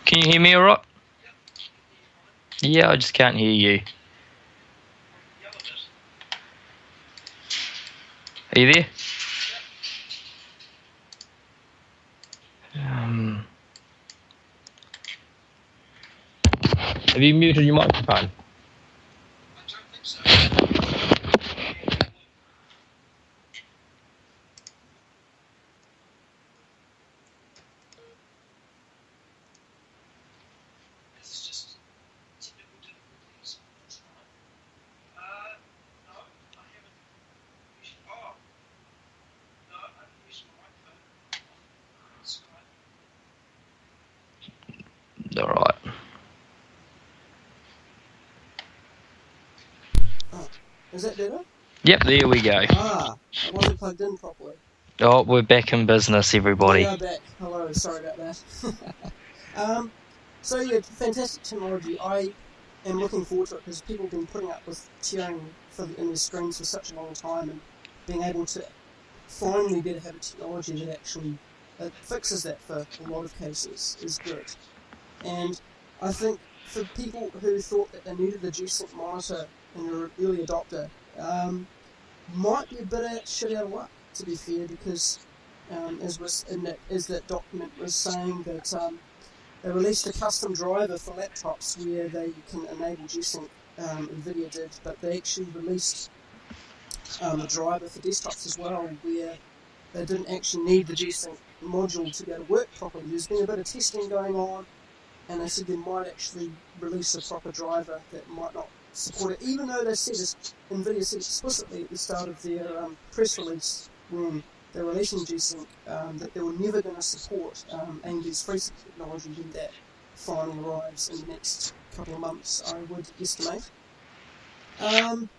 Can you hear me alright? Yeah, I just can't hear you. Are you there? Have you muted your microphone? Alright. Oh, is that better? Yep, there we go. Ah, it wasn't plugged in properly. Oh, we're back in business, everybody. We are back. Hello, sorry about that. So yeah, fantastic technology. I am looking forward to it because people have been putting up with tearing in their screens for such a long time, and being able to finally be able to have a technology that actually fixes that for a lot of cases is good. And I think for people who thought that they needed a G-Sync monitor and you're an early adopter, might be a bit of shit out of luck, to be fair, because as that document was saying, that they released a custom driver for laptops where they can enable G-Sync. NVidia did, but they actually released a driver for desktops as well, where they didn't actually need the G-Sync module to be able to work properly. There's been a bit of testing going on, and they said they might actually release a proper driver that might not support it, even though they said, NVIDIA said explicitly at the start of their press release when they're releasing G-Sync that they were never going to support AMD's FreeSync technology when that finally arrives in the next couple of months, I would estimate.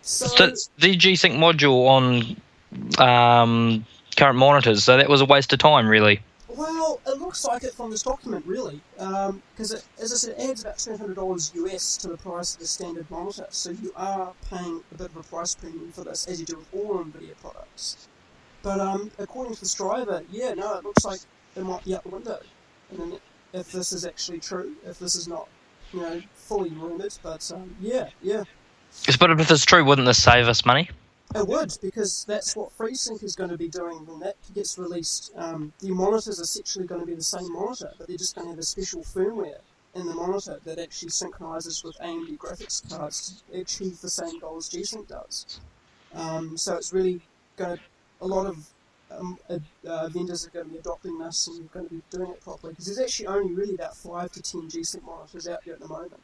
So the G-Sync module on current monitors, so that was a waste of time, really. Well, it looks like it from this document, really, because as I said, it adds about $200 US to the price of the standard monitor, so you are paying a bit of a price premium for this, as you do with all NVIDIA products. But according to this driver, yeah, no, it looks like it might be out the window. And then if this is actually true, if this is not, fully rumoured, but yeah. But if it's true, wouldn't this save us money? It would, because that's what FreeSync is going to be doing when that gets released. The monitors are essentially going to be the same monitor, but they're just going to have a special firmware in the monitor that actually synchronises with AMD graphics cards to achieve the same goal as G-Sync does. So it's really going to, a lot of vendors are going to be adopting this and going to be doing it properly, because there's actually only really about 5 to 10 G-Sync monitors out there at the moment.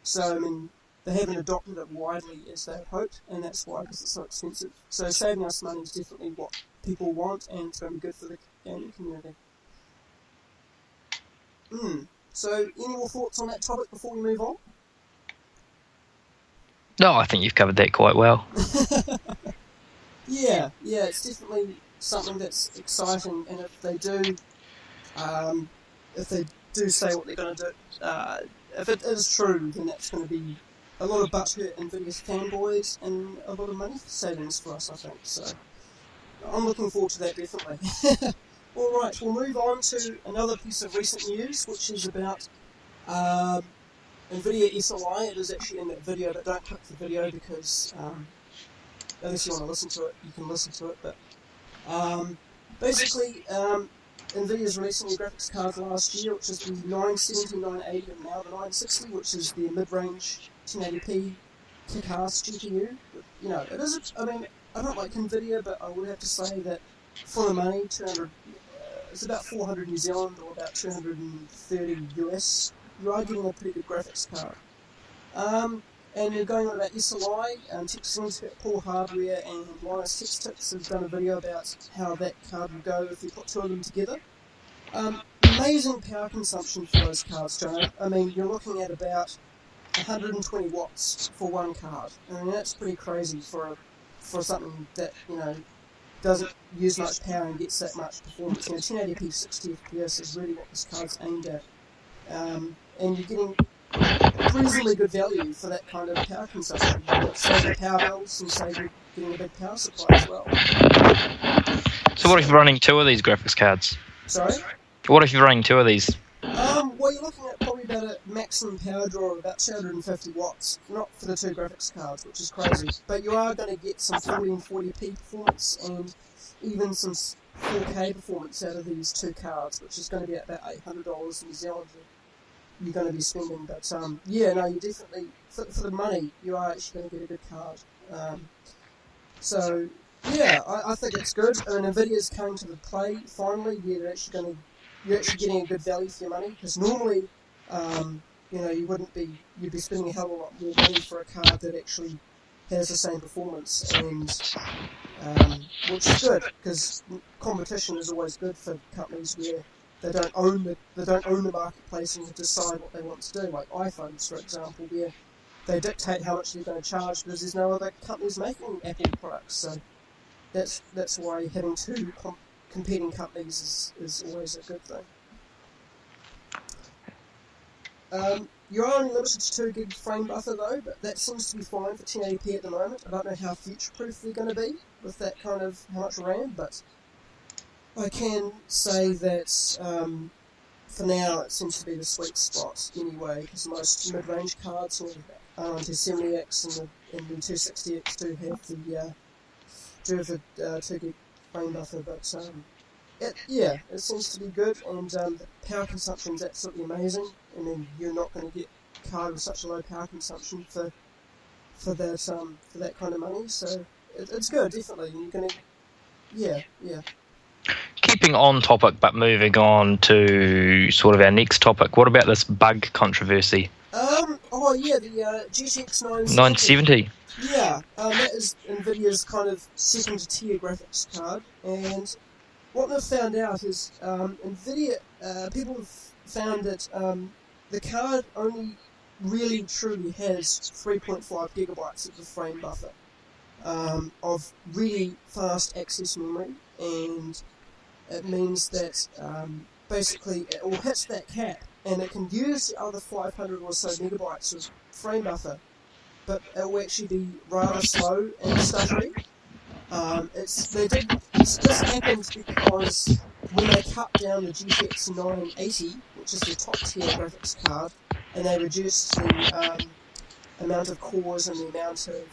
So, I mean, they haven't adopted it widely as they had hoped, and that's why, because it's so expensive. So saving us money is definitely what people want, and it's going to be good for the gaming community. So, any more thoughts on that topic before we move on? No, I think you've covered that quite well. Yeah, it's definitely something that's exciting, and if they do say what they're going to do, if it is true, then that's going to be a lot of butthurt NVIDIA's fanboys and a lot of money savings for us, I think. So I'm looking forward to that, definitely. Alright, we'll move on to another piece of recent news, which is about NVIDIA SLI. It is actually in that video, but don't click the video because unless you want to listen to it, you can listen to it. But basically, NVIDIA's releasing their graphics cards last year, which is the 970, 980, and now the 960, which is the mid-range 1080p kick-ass GPU. It is. I mean, I don't like NVIDIA, but I would have to say that for the money, 200, it's about 400 New Zealand or about 230 US. You are getting a pretty good graphics card. And you're going on about SLI, TechSlink's got Paul Hardware and Linus Tech Tips have done a video about how that card will go if you put two of them together. Amazing power consumption for those cards, Jono. I mean, you're looking at about 120 watts for one card. I mean, that's pretty crazy for something that, doesn't use much power and gets that much performance. 1080p 60 FPS is really what this card's aimed at. And you're getting reasonably good value for that kind of power consumption. Save your power bills and save you getting a big power supply as well. So what if you're running two of these graphics cards? Sorry? What if you're running two of these? Well, you're looking at about a maximum power draw of about 250 watts, not for the two graphics cards, which is crazy, but you are going to get some 40 and 40p performance and even some 4K performance out of these two cards, which is going to be about $800 New Zealand you're going to be spending. But yeah, no, you definitely, for the money, you are actually going to get a good card. So yeah, I think it's good. I mean, NVIDIA's coming to the play finally. Yeah, you're actually getting a good value for your money, because normally, you'd be spending a hell of a lot more money for a card that actually has the same performance, and which is good, because competition is always good for companies where they don't own the marketplace and decide what they want to do, like iPhones, for example, where they dictate how much they're going to charge because there's no other companies making Apple products. So that's why having two competing companies is always a good thing. You're only limited to 2 gig frame buffer though, but that seems to be fine for 1080p at the moment. I don't know how future-proof they're going to be with that kind of how much RAM, but I can say that for now it seems to be the sweet spot anyway, because most mid-range cards, the 270X and the 260X do have the 2 gig frame buffer, but it seems to be good, and the power consumption is absolutely amazing. I mean, you're not going to get a card with such a low power consumption for that kind of money, so it's good, definitely. You're going to, yeah. Keeping on topic, but moving on to sort of our next topic, what about this bug controversy? The GTX 970. Yeah, that is NVIDIA's kind of second-tier graphics card, and what they've found out is NVIDIA, people have found that the card only really truly has 3.5 gigabytes of the frame buffer of really fast access memory, and it means that basically it all hits that cap and it can use the other 500 or so megabytes of frame buffer, but it will actually be rather slow and stuttery. This happened because when they cut down the GTX 980, which is the top tier graphics card, and they reduced the amount of cores and the amount of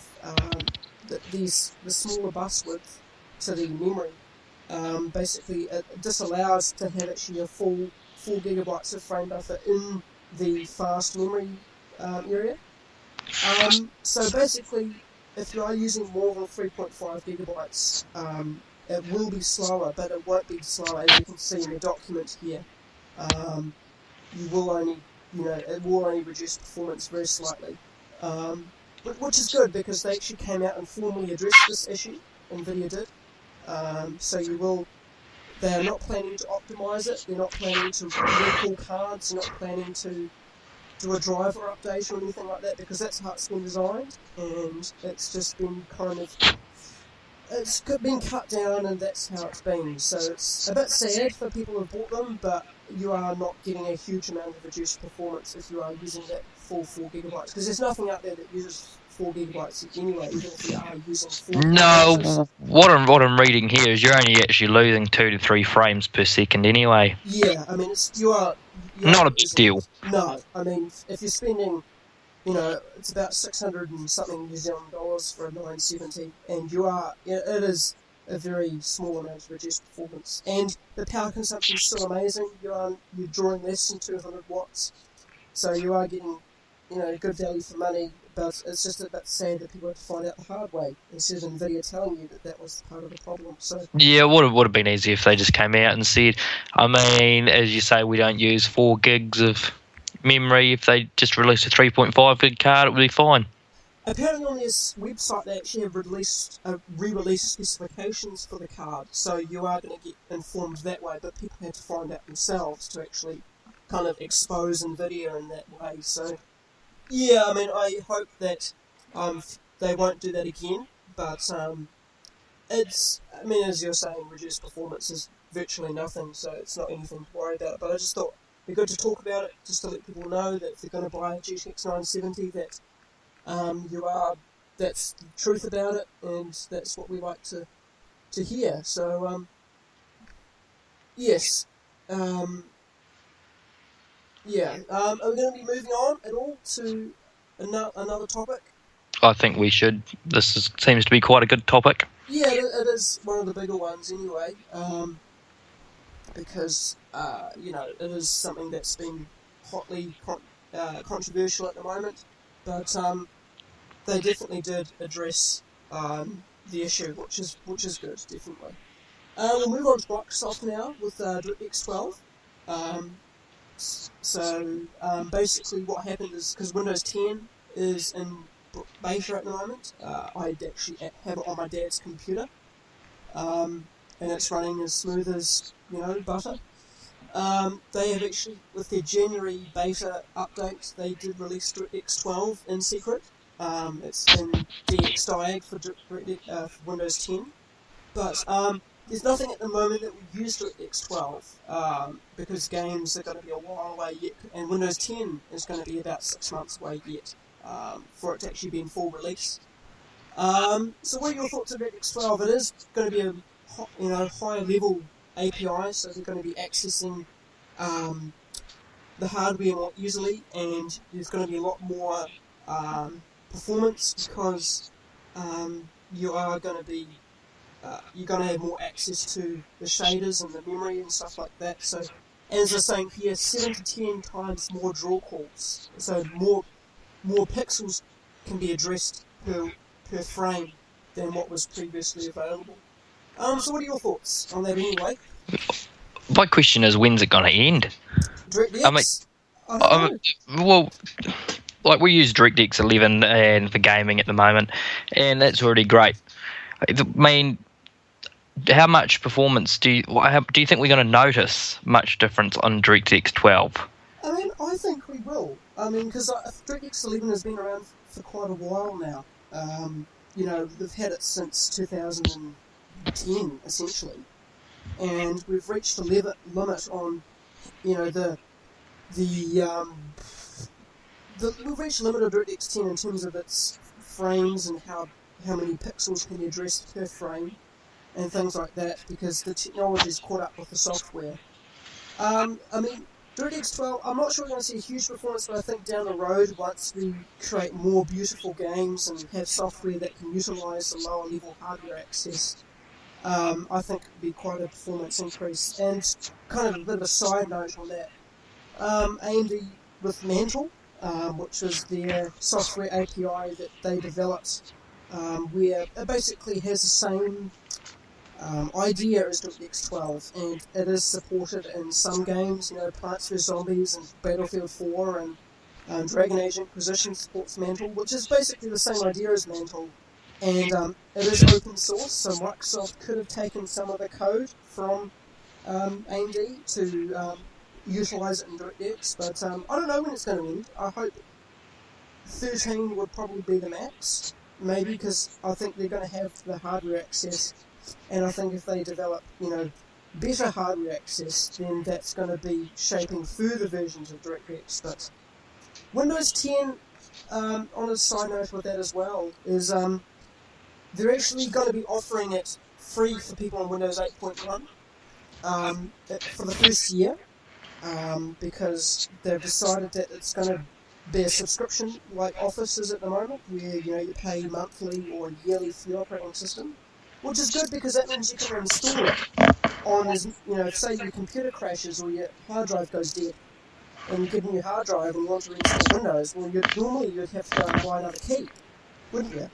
the smaller bus width to the memory, basically it disallows to have actually a full 4 gigabytes of frame buffer in the fast memory area. So basically, if you are using more than 3.5 gigabytes, it will be slower, but it won't be slower, as you can see in the document here. It will only reduce performance very slightly, which is good, because they actually came out and formally addressed this issue. NVIDIA did. They are not planning to optimize it. They're not planning to recall cards. They're not planning to do a driver update or anything like that, because that's how it's been designed, and it's just been it's been cut down, and that's how it's been. So it's a bit sad for people who have bought them, but you are not getting a huge amount of reduced performance if you are using that full 4 gigabytes, because there's nothing out there that uses 4 gigabytes anyway, even if you are using 4 gigabytes. No, what I'm reading here is you're only actually losing 2 to 3 frames per second anyway. Yeah, I mean, you're not a big deal. No, I mean, if you're spending, it's about 600 and something New Zealand dollars for a 970, and it is a very small amount of reduced performance, and the power consumption is still amazing. You're drawing less than 200 watts, so you are getting, good value for money. But it's just a bit sad that people have to find out the hard way, instead of NVIDIA telling you that was part of the problem. So yeah, it would have been easier if they just came out and said, I mean, as you say, we don't use 4 gigs of memory. If they just released a 3.5 gig card, it would be fine. Apparently on this website they actually have re-released specifications for the card, so you are going to get informed that way, but people had to find out themselves to actually kind of expose NVIDIA in that way. So yeah, I mean, I hope that they won't do that again, but as you're saying, reduced performance is virtually nothing, so it's not anything to worry about. But I just thought it'd be good to talk about it, just to let people know that if they're going to buy a GTX 970, that that's the truth about it, and that's what we like to hear. So yes. Yeah. Are we going to be moving on at all to another topic? I think we should. Seems to be quite a good topic. Yeah, it is one of the bigger ones anyway, because, it is something that's been hotly controversial at the moment, but they definitely did address the issue, which is good, definitely. We'll move on to Microsoft now with DirectX 12. Basically what happened is, because Windows 10 is in beta at the moment, I actually have it on my dad's computer, and it's running as smooth as, butter. They have actually, with their January beta update, they did release DirectX 12 in secret. It's in DXDiag for Windows 10, but there's nothing at the moment that will use DirectX 12 because games are going to be a while away yet, and Windows 10 is going to be about 6 months away yet for it to actually be in full release. So what are your thoughts of DirectX 12? It is going to be a higher level API, so they're going to be accessing the hardware more easily, and there's going to be a lot more performance because you're going to have more access to the shaders and the memory and stuff like that. So, as they're saying here, 7 to 10 times more draw calls. So more pixels can be addressed per frame than what was previously available. So what are your thoughts on that anyway? My question is, when's it going to end? DirectX? Well, like we use DirectX 11 and for gaming at the moment, and that's already great. I mean, how much performance do you think we're going to notice much difference on DirectX 12? I mean, I think we will. I mean, because DirectX 11 has been around for quite a while now. They've had it since 2010, essentially. And we've reached a limit on, we've reached the limit of DirectX 10 in terms of its frames and how many pixels can be addressed per frame and things like that, because the technology's caught up with the software. DirectX 12, I'm not sure we're going to see a huge performance, but I think down the road, once we create more beautiful games and have software that can utilise the lower level hardware access, I think it would be quite a performance increase. And kind of a bit of a side note on that, AMD with Mantle, which was their software API that they developed, where it basically has the same idea as DirectX 12, and it is supported in some games, Plants vs Zombies and Battlefield 4 and Dragon Age Inquisition supports Mantle, which is basically the same idea as Mantle, and it is open source, so Microsoft could have taken some of the code from AMD to utilise it in DirectX, but I don't know when it's going to end. I hope 13 would probably be the max, maybe, because I think they're going to have the hardware access, and I think if they develop, better hardware access, then that's going to be shaping further versions of DirectX. But Windows 10, on a side note with that as well, is they're actually going to be offering it free for people on Windows 8.1 for the first year, because they've decided that it's going to be a subscription like Office is at the moment, where you pay monthly or yearly for the operating system. Which is good, because that means you can install it on, say your computer crashes or your hard drive goes dead, and you get a new hard drive and you want to reinstall Windows. Well, you'd have to go and buy another key, wouldn't you?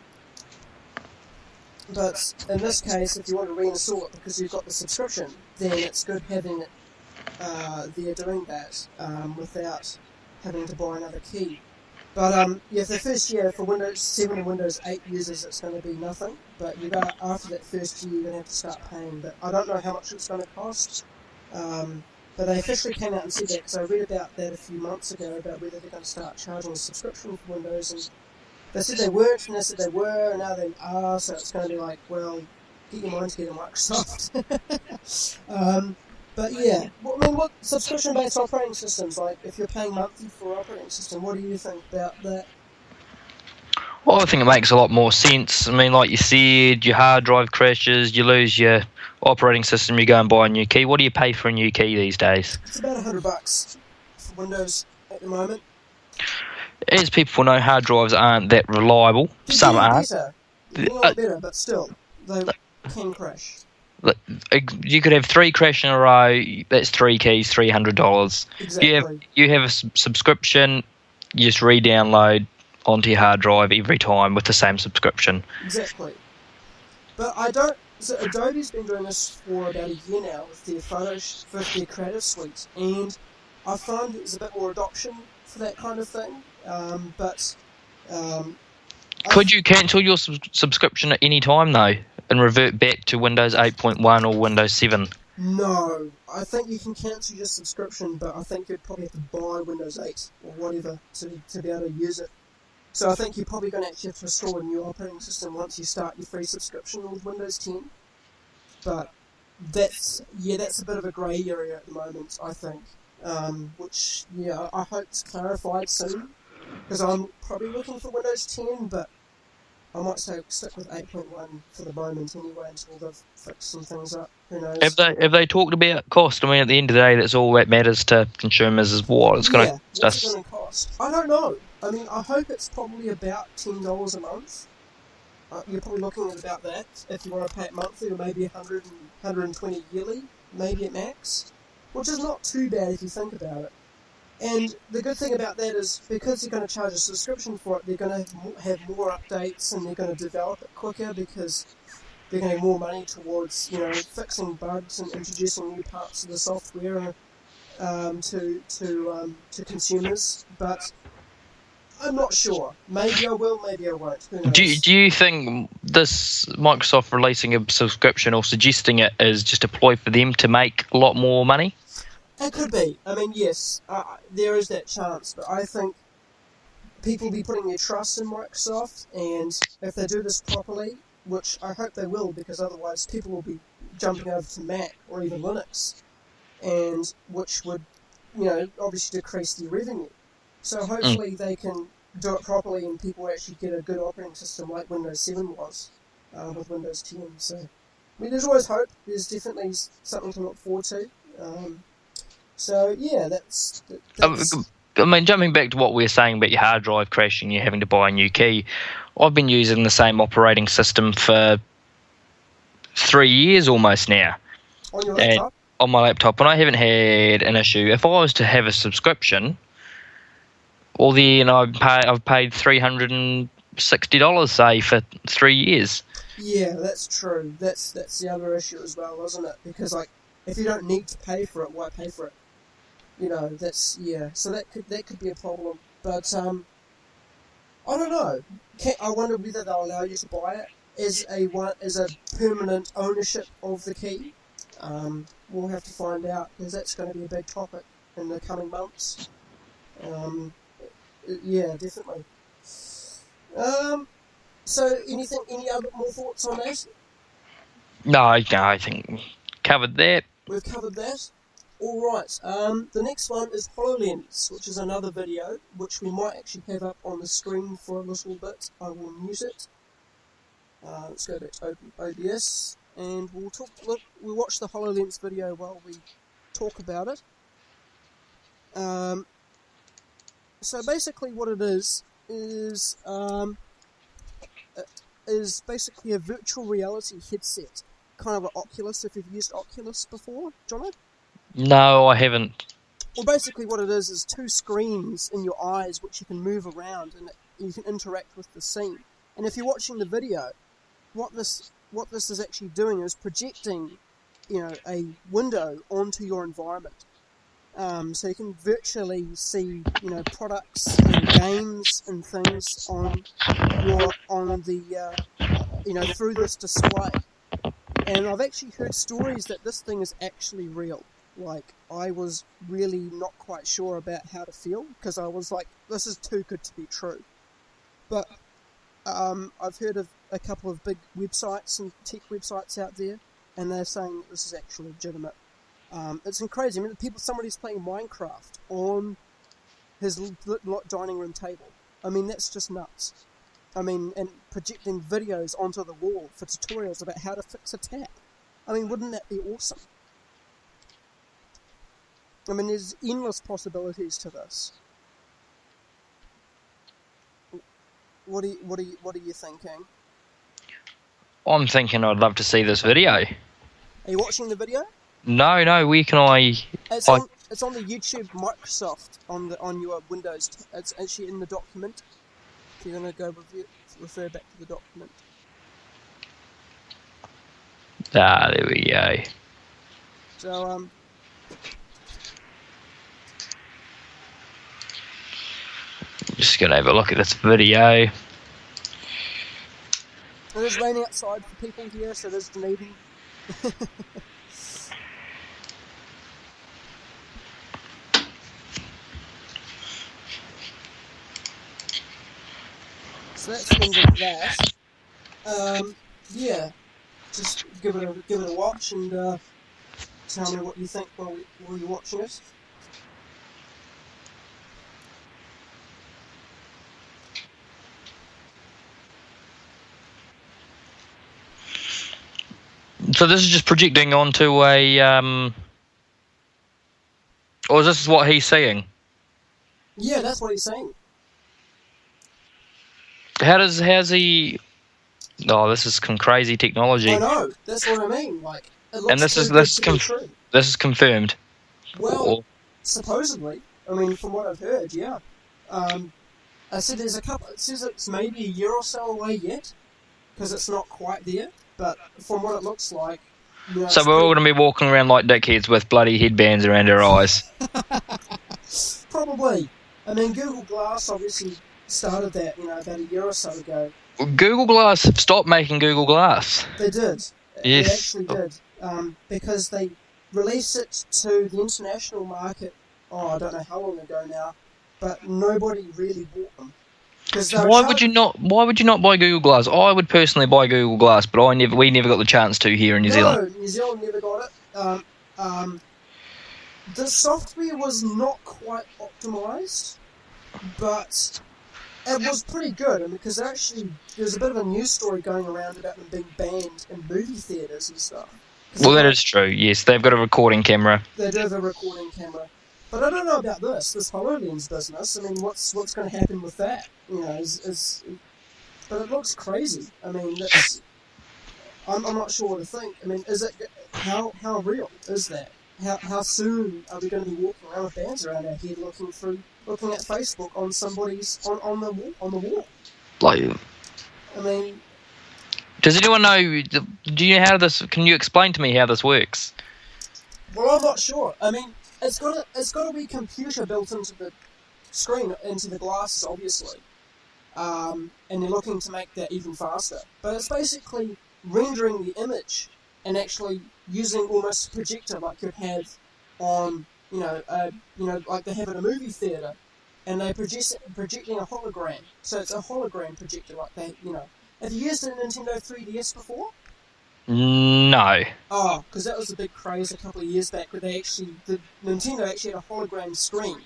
But in this case, if you want to reinstall it because you've got the subscription, then it's good having it there doing that without having to buy another key. But the first year for Windows 7 and Windows 8 users, it's going to be nothing. But after that first year, you're going to have to start paying. But I don't know how much it's going to cost. But they officially came out and said that, because I read about that a few months ago, about whether they're going to start charging a subscription for Windows. And they said they weren't, and they said they were, and now they are. So it's going to be like, well, get your mind together, Microsoft. But yeah, what subscription-based operating systems, like if you're paying monthly for an operating system, what do you think about that? Well, I think it makes a lot more sense. I mean, like you said, your hard drive crashes, you lose your operating system, you go and buy a new key. What do you pay for a new key these days? It's about $100 Windows at the moment? As people know, hard drives aren't that reliable. They're Some getting aren't. better. They're getting a lot better, but still, they can crash. You could have 3 crash in a row. That's 3 keys, $300. Exactly. You have a subscription. You just re-download onto your hard drive every time with the same subscription. Exactly. But I don't. So Adobe's been doing this for about a year now with their Creative Suite, and I find there's a bit more adoption for that kind of thing. Could you cancel your subscription at any time though, and revert back to Windows 8.1 or Windows 7? No, I think you can cancel your subscription, but I think you'd probably have to buy Windows 8 or whatever to be able to use it. So I think you're probably going to actually have to install a new operating system once you start your free subscription with Windows 10. But that's a bit of a grey area at the moment, I think. Which, I hope it's clarified soon. Because I'm probably looking for Windows 10, but I might stick with 8.1 for the moment anyway until they've fixed some things up. Who knows? Have they talked about cost? I mean, at the end of the day, that's all that matters to consumers is what it's going to cost us. What's it going to cost? I don't know. I mean, I hope it's probably about $10 a month. You're probably looking at about that if you want to pay it monthly, or maybe 120 yearly, maybe at max, which is not too bad if you think about it. And the good thing about that is because they're going to charge a subscription for it, they're going to have more updates and they're going to develop it quicker because they're going to have more money towards fixing bugs and introducing new parts of the software to consumers. But I'm not sure. Maybe I will, maybe I won't. Who knows? Do you think this Microsoft releasing a subscription or suggesting it is just a ploy for them to make a lot more money? It could be. I mean, yes, there is that chance, but I think people will be putting their trust in Microsoft, and if they do this properly, which I hope they will, because otherwise people will be jumping over to Mac or even Linux, and which would, obviously decrease their revenue. So hopefully they can do it properly and people actually get a good operating system like Windows 7 was with Windows 10. So, I mean, there's always hope. There's definitely something to look forward to. That's... I mean, jumping back to what we were saying about your hard drive crashing, you having to buy a new key, I've been using the same operating system for 3 years almost now. On your laptop? On my laptop, and I haven't had an issue. If I was to have a subscription, I've paid $360, say, for 3 years. Yeah, that's true. That's the other issue as well, isn't it? Because if you don't need to pay for it, why pay for it? So that could be a problem. But I don't know. I wonder whether they'll allow you to buy it as a permanent ownership of the key. We'll have to find out because that's going to be a big topic in the coming months. Yeah, definitely. So, any other more thoughts on that? No, I think covered that. We've covered that. Alright, the next one is HoloLens, which is another video, which we might actually have up on the screen for a little bit. I will mute it. Let's go back to OBS, and we'll watch the HoloLens video while we talk about it. So basically what it is basically a virtual reality headset, kind of an Oculus, if you've used Oculus before, Jono? No, I haven't. Well, basically what it is 2 screens in your eyes which you can move around and you can interact with the scene. And if you're watching the video, what this is actually doing is projecting, a window onto your environment. So you can virtually see, products and games and things through this display. And I've actually heard stories that this thing is actually real. I was really not quite sure about how to feel, because I was like, this is too good to be true. But I've heard of a couple of big websites and tech websites out there, and they're saying that this is actually legitimate. It's crazy. I mean, somebody's playing Minecraft on his dining room table. I mean, that's just nuts. I mean, and projecting videos onto the wall for tutorials about how to fix a tap. I mean, wouldn't that be awesome? I mean, there's endless possibilities to this. What are you thinking? I'm thinking I'd love to see this video. Are you watching the video? No. Where can I? It's on the YouTube Microsoft on your Windows. It's actually in the document. If you're gonna go refer back to the document. There we go. So I'm just gonna have a look at this video. It is raining outside for people here, so there's Dunedin. So that's the end of that. Yeah, just give it a watch and tell me what you think while you're watching it. So this is just projecting onto a, or is this what he's saying? Yeah, that's what he's saying. How's he? Oh, this is some crazy technology. I know. That's what I mean. Like, it looks and this is confirmed. Well, supposedly. I mean, from what I've heard, yeah. I said there's a couple. It says it's maybe a year or so away yet, because it's not quite there. But from what it looks like, you know, so we're all going to be walking around like dickheads with bloody headbands around our eyes. Probably. I mean, Google Glass obviously started that, about a year or so ago. Google Glass stopped making Google Glass. They did. Yes. They actually did. Because they released it to the international market, I don't know how long ago now, but nobody really bought them. Why would you not buy Google Glass? I would personally buy Google Glass, but we never got the chance to here in New Zealand. No, New Zealand never got it. The software was not quite optimized, but it was pretty good. I mean, because actually there's a bit of a news story going around about them being banned in movie theaters and stuff. Well, that is true. Yes, they've got a recording camera. They do have a recording camera. But I don't know about this HoloLens business. I mean, what's going to happen with that? But it looks crazy. I mean, I'm not sure what to think. I mean, is it how real is that? How soon are we going to be walking around with bands around our head, looking at Facebook on somebody's on the wall? Like, I mean, does anyone know? Do you know how this? Can you explain to me how this works? Well, I'm not sure. I mean, it's got to be computer built into the screen, into the glasses, obviously. And they're looking to make that even faster. But it's basically rendering the image and actually using almost a projector like you'd have on, like they have in a movie theater, and they're projecting a hologram. So it's a hologram projector like that. Have you used a Nintendo 3DS before? No. Oh, because that was a big craze a couple of years back where Nintendo actually had a hologram screen,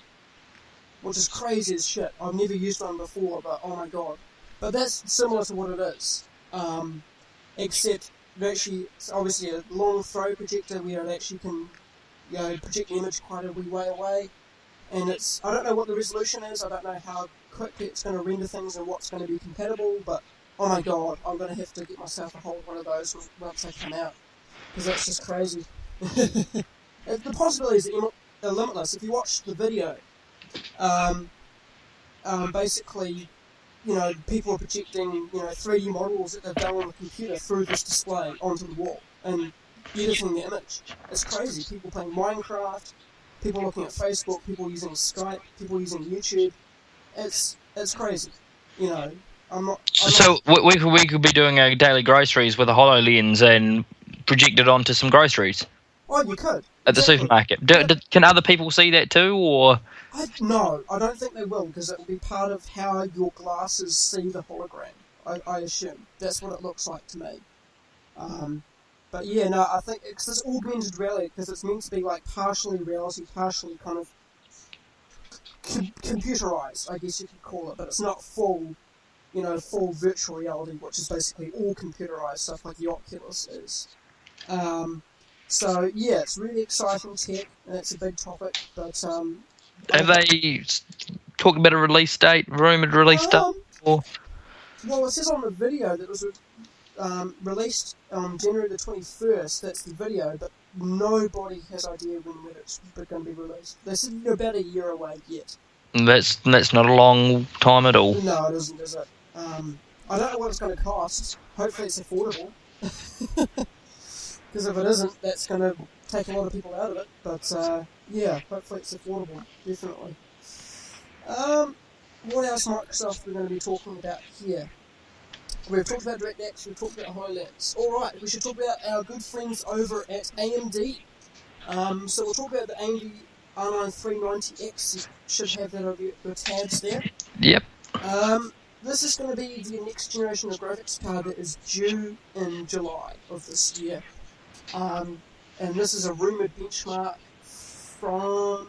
which is crazy as shit. I've never used one before, but oh my god. But that's similar to what it is. Except it's obviously a long throw projector where it actually can project the image quite a wee way away. And I don't know what the resolution is, I don't know how quickly it's going to render things and what's going to be compatible, but oh my god, I'm going to have to get myself a hold of one of those once they come out. Because that's just crazy. The possibilities are limitless. If you watch the video, basically, people are projecting, 3D models that they've done on the computer through this display onto the wall and editing the image. It's crazy. People playing Minecraft, people looking at Facebook, people using Skype, people using YouTube. It's crazy. So we could be doing a daily groceries with a HoloLens and project it onto some groceries. Oh, you could. At the supermarket. Can other people see that too, or? No, I don't think they will, because it will be part of how your glasses see the hologram, I assume. That's what it looks like to me. But yeah, no, I think it's this augmented reality, because it's meant to be like partially reality, partially kind of computerized, I guess you could call it, but it's not full virtual reality, which is basically all computerized stuff like the Oculus is. So yeah, it's really exciting tech, and it's a big topic. But Have they talked about a release date, rumored release date? Or well, it says on the video that it was released on January the 21st. That's the video, but nobody has idea when it's going to be released. They said about a year away yet. that's not a long time at all. No, it isn't, is it? I don't know what it's going to cost. Hopefully it's affordable. Because if it isn't, that's going to take a lot of people out of it. But yeah, hopefully it's affordable, definitely. What else Microsoft we're going to be talking about here? We've talked about DirectX, we've talked about HoloLens. Alright, we should talk about our good friends over at AMD. So we'll talk about the AMD R9 390X. You should have that over your tabs there. Yep. This is going to be the next generation of graphics card that is due in July of this year. And this is a rumoured benchmark from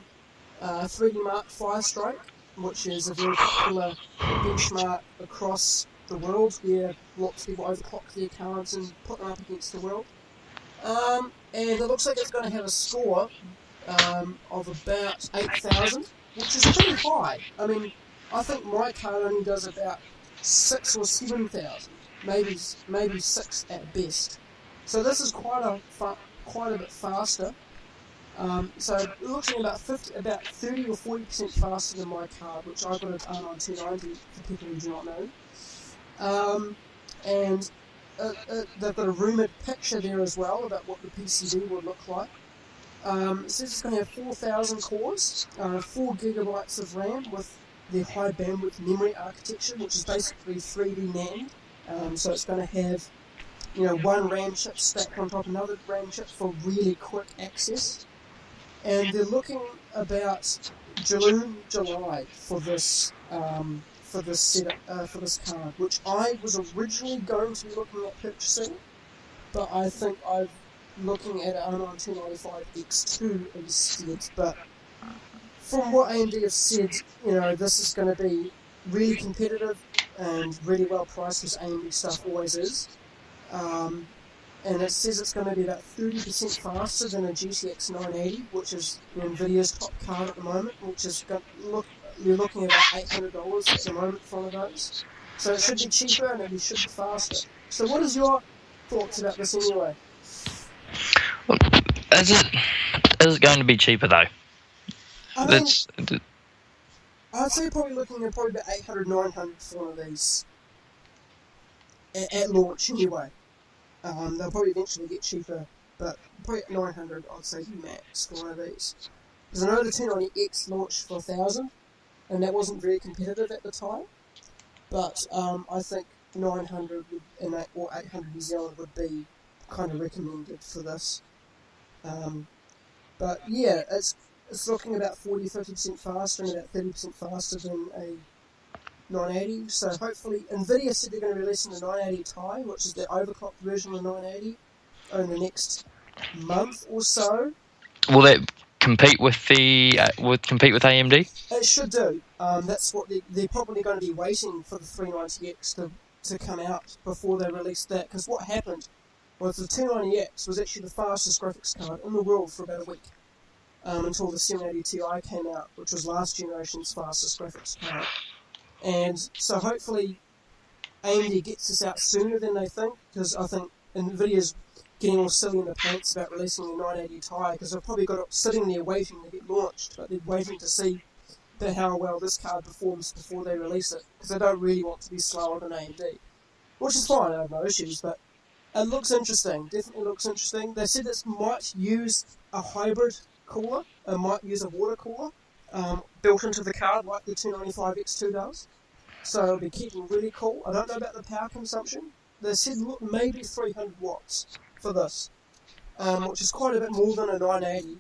3D Mark Firestrike, which is a very popular benchmark across the world where lots of people overclock their cards and put them up against the world. And it looks like it's going to have a score of about 8,000, which is pretty high. I mean, I think my card only does about 6,000 or 7,000, maybe 6 at best. So this is quite a bit faster. So it looks like about 30 or 40% faster than my card, which I got at R9 290 for people who do not know. And they've got a rumoured picture there as well about what the PCB would look like. It says it's going to have 4,000 cores, 4 gigabytes of RAM with the high bandwidth memory architecture, which is basically 3D NAND. So it's going to have, one RAM chip stacked on top of another RAM chip for really quick access. And they're looking about June, July for this setup, for this card, which I was originally going to be looking at purchasing, but I think I'm looking at an R9 295 X2 instead. But from what AMD have said, this is going to be really competitive and really well priced, as AMD stuff always is. And it says it's going to be about 30% faster than a GTX 980, which is NVIDIA's top card at the moment, which is you're looking at about $800 at the moment for one of those. So it should be cheaper and it should be faster. So what is your thoughts about this anyway? Is it going to be cheaper though? I mean, I'd say probably looking at probably about 800, 900 for one of these at launch anyway. They'll probably eventually get cheaper, but probably at 900 I'd say max for one of these. Because I know the 290X launched for 1,000, and that wasn't very competitive at the time. But I think 900 or 800 New Zealand would be kind of recommended for this. But yeah, it's looking about 40-50% faster and about 30% faster than a 980. So hopefully, NVIDIA said they're going to release the 980 Ti, which is the overclocked version of the 980, in the next month or so. Will that compete with AMD? It should do. That's what they're probably going to be waiting for the 390X to come out before they release that. Because what happened was the 290X was actually the fastest graphics card in the world for about a week, until the 780 Ti came out, which was last generation's fastest graphics card. And so hopefully AMD gets this out sooner than they think, because I think NVIDIA's getting all silly in the pants about releasing the 980 Ti, because they've probably got it sitting there waiting to get launched, but they're waiting to see how well this card performs before they release it, because they don't really want to be slower than AMD. Which is fine, I have no issues, but it looks interesting, definitely looks interesting. They said this might use a hybrid cooler, it might use a water cooler, built into the card like the 295X2 does. So it'll be keeping really cool. I don't know about the power consumption. They said maybe 300 watts for this, which is quite a bit more than a 980,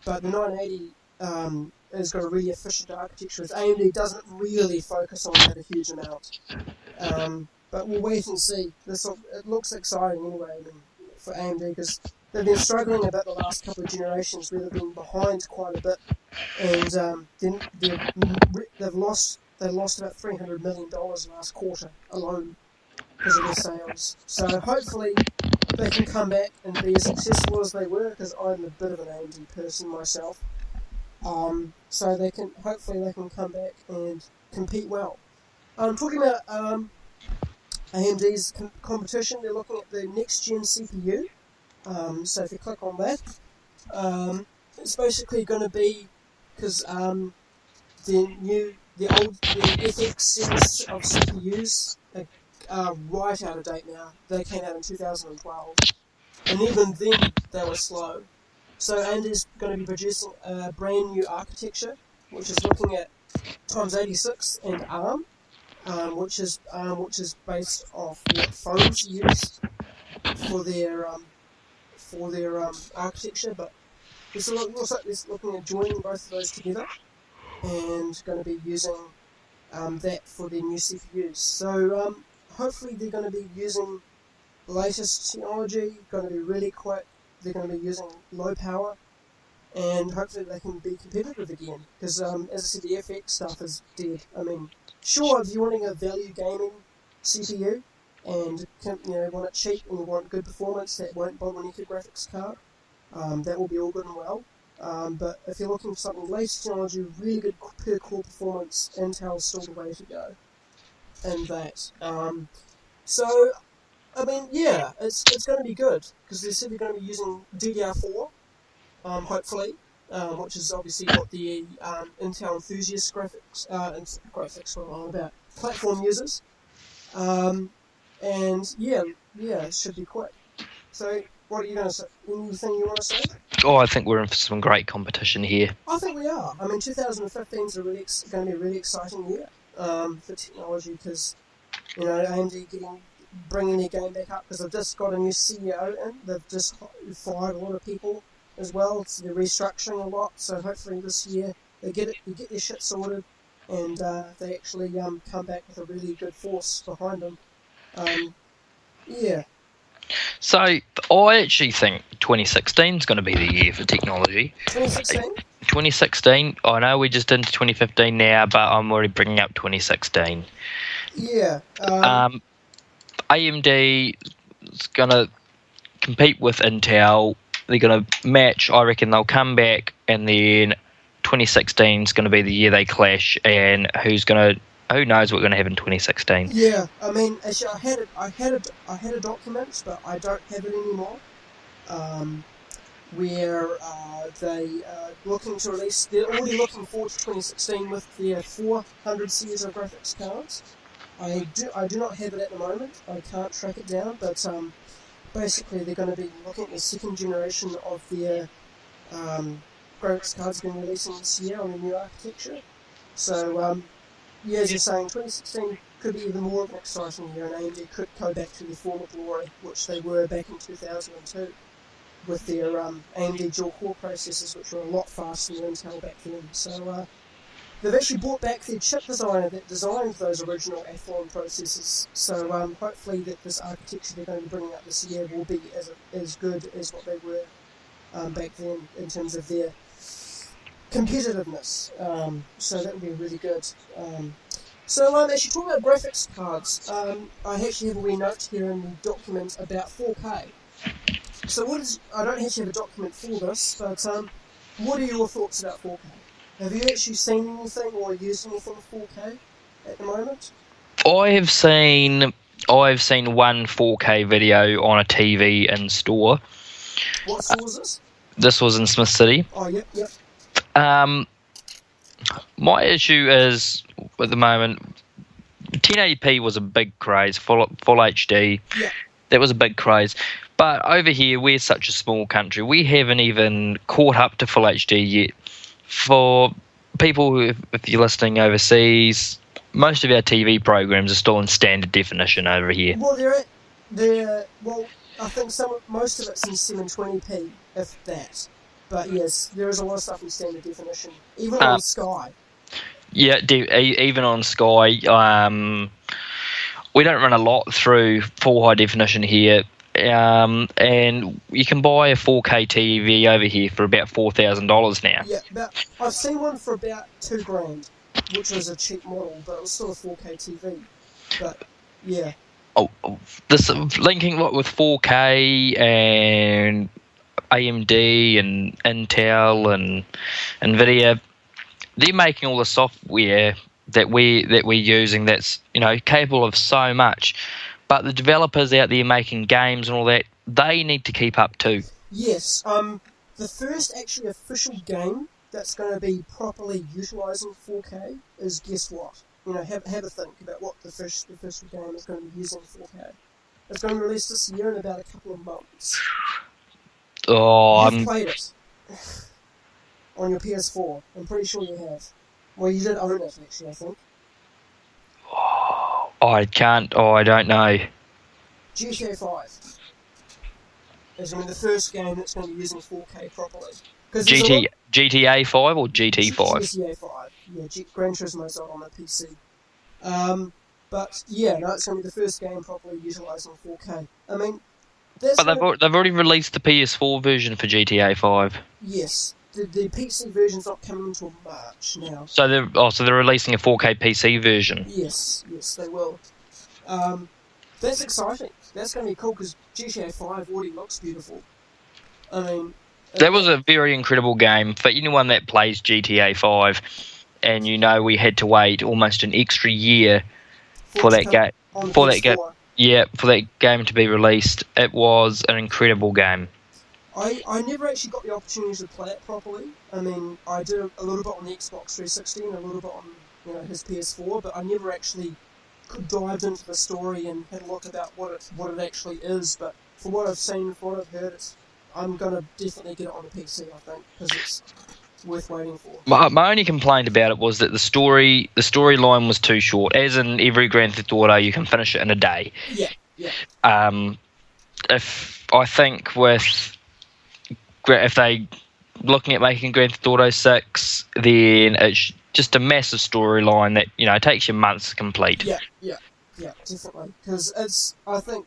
but the 980 has got a really efficient architecture. AMD doesn't really focus on that a huge amount. But we'll wait and see. It looks exciting anyway, for AMD, because they've been struggling about the last couple of generations where they've been behind quite a bit, and they've lost about $300 million last quarter alone because of their sales. So hopefully they can come back and be as successful as they were, because I'm a bit of an AMD person myself. So hopefully they can come back and compete well. Talking about AMD's competition, they're looking at the next gen CPU. So if you click on that, it's basically going to be, because the FX series of CPUs are right out of date now. They came out in 2012, and even then they were slow. So AMD's going to be producing a brand new architecture, which is looking at x86 and ARM, which is based off what phones use for their architecture. But it's looking at joining both of those together, and going to be using that for their new CPUs. So hopefully they're going to be using the latest technology, going to be really quick, they're going to be using low power, and hopefully they can be competitive again. Because as I said, the FX stuff is dead. I mean, sure, if you're wanting a value gaming CPU and want it cheap and you want good performance that won't bottleneck your graphics card, that will be all good and well. But if you're looking for something latest technology, really good per core performance, Intel's still the way to go. And that. So, I mean, yeah, it's going to be good, because they said they're going to be using DDR4, hopefully, which is obviously what the Intel enthusiast graphics, what I'm on about, platform uses. And yeah, it should be quick. So, what are you going to say? Anything you want to say? Oh, I think we're in for some great competition here. I think we are. I mean, 2015 is going to be a really exciting year for technology, because AMD bringing their game back up, because they've just got a new CEO in. They've just fired a lot of people as well, so they're restructuring a lot. So hopefully this year they get their shit sorted, and they actually come back with a really good force behind them. Yeah. So I actually think 2016 is going to be the year for technology. 2016. I know we're just into 2015 now, but I'm already bringing up 2016. Yeah. AMD is going to compete with Intel. They're going to match. I reckon they'll come back, and then 2016 is going to be the year they clash. And who knows what we're going to have in 2016? Yeah, I mean, actually, I had a document, but I don't have it anymore. Where they are looking to release. They're already looking forward to 2016 with their 400 series of graphics cards. I do not have it at the moment. I can't track it down, but basically they're going to be looking at the second generation of their graphics cards being releasing this year on the new architecture. So yeah, as you're saying, 2016 could be even more of an exciting year, and AMD could go back to their former glory, which they were back in 2002, with their AMD dual-core processors, which were a lot faster than Intel back then. So they've actually brought back their chip designer that designed those original Athlon processors. So hopefully that this architecture they're going to be bringing up this year will be as good as what they were back then in terms of their competitiveness. So that would be really good. So actually talking about graphics cards, I actually have a wee note here in the document about 4K. So I don't actually have a document for this, but what are your thoughts about 4K? Have you actually seen anything or used anything 4K at the moment? I've seen one 4K video on a TV in store. What store was this? This was in Smith City. Oh, yep. My issue is, at the moment, 1080p was a big craze, full HD. Yeah. That was a big craze. But over here, we're such a small country. We haven't even caught up to full HD yet. For people who, if you're listening overseas, most of our TV programs are still in standard definition over here. Well, I think most of it's in 720p, if that. But yes, there is a lot of stuff in standard definition, even on Sky. Yeah, even on Sky. We don't run a lot through full high definition here. And you can buy a 4K TV over here for about $4,000 now. Yeah, I've seen one for about $2,000, which was a cheap model, but it was still a 4K TV. But yeah, this linking with 4K and AMD and Intel and NVidia, they're making all the software that we're using that's capable of so much, but the developers out there making games and all that, they need to keep up too. Yes. The first actually official game that's going to be properly utilising 4K is, guess what? Have a think about what the first official game is going to be using 4K. It's going to be released this year in about a couple of months. You've played it on your PS4. I'm pretty sure you have. Well, you did own it, actually, I think. I don't know. GTA 5 is going to be the first game that's going to be using 4K properly. GTA 5 or GT 5? GTA 5. Yeah, Gran Turismo's on the PC. But yeah, no, it's going to be the first game properly utilising 4K. I mean, but they've already released the PS4 version for GTA 5. Yes, the PC version's not coming until March now. So they're releasing a 4K PC version. Yes, they will. That's exciting. That's going to be cool because GTA 5 already looks beautiful. I mean, that was a very incredible game for anyone that plays GTA 5, and we had to wait almost an extra year for that game. For that game to be released. It was an incredible game. I never actually got the opportunity to play it properly. I mean, I did a little bit on the Xbox 360 and a little bit on his PS4, but I never actually dived into the story and had a look about what it actually is. But from what I've seen, from what I've heard, I'm gonna definitely get it on the PC. I think because it's worth waiting for. My only complaint about it was that the storyline was too short. As in every Grand Theft Auto, you can finish it in a day. Yeah. If they looking at making Grand Theft Auto 6, then it's just a massive storyline that takes you months to complete. Yeah, definitely. Because I think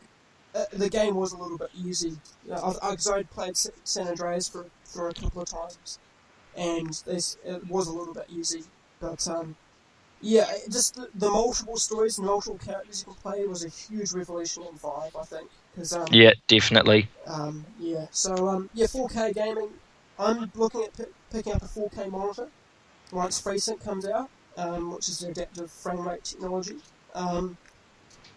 the game was a little bit easy. Because I'd played San Andreas for a couple of times, and it was a little bit easy. But just the multiple stories and multiple characters you can play was a huge revolution in 5, I think. Yeah, definitely. So 4K gaming. I'm looking at picking up a 4K monitor once FreeSync comes out, which is the adaptive frame rate technology.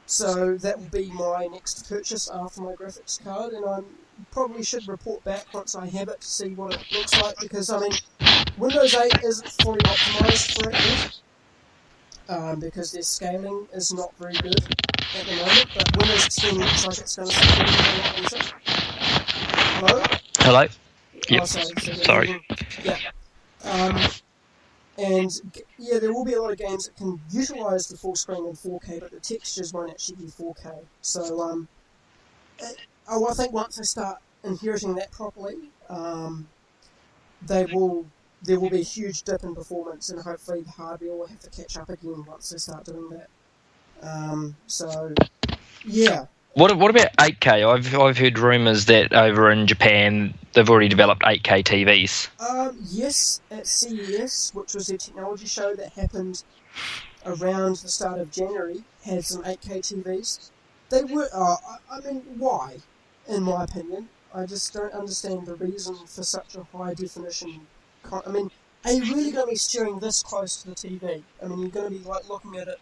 So that will be my next purchase after my graphics card, and I probably should report back once I have it to see what it looks like, because I mean, Windows 8 isn't fully optimized for it yet, because their scaling is not very good at the moment, but Windows 10 looks like it's going to start getting a lot better. Hello? Yep. Sorry. Yeah. There will be a lot of games that can utilise the full screen in 4K, but the textures won't actually be 4K. So, I think once they start inheriting that properly, there will be a huge dip in performance, and hopefully the hardware will have to catch up again once they start doing that. What about 8K? I've heard rumours that over in Japan they've already developed 8K TVs. Yes, at CES, which was their technology show that happened around the start of January, had some 8K TVs. They were, why? In my opinion, I just don't understand the reason for such a high definition. Are you really going to be steering this close to the TV? I mean, you're going to be looking at it,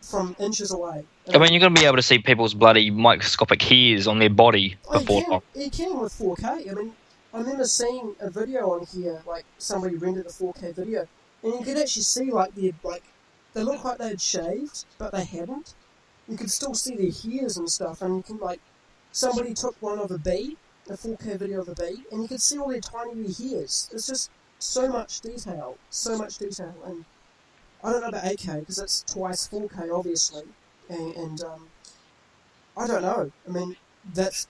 from inches away. You're going to be able to see people's bloody microscopic hairs on their body before long. You can with 4K. I mean, I remember seeing a video on here, somebody rendered a 4K video, and you could actually see, they look like they had shaved, but they hadn't. You could still see their hairs and stuff, and you can, somebody took one of a bee, a 4K video of a bee, and you could see all their tiny wee hairs. It's just so much detail, and I don't know about 8K, because it's twice 4K, obviously, and I don't know. I mean, that's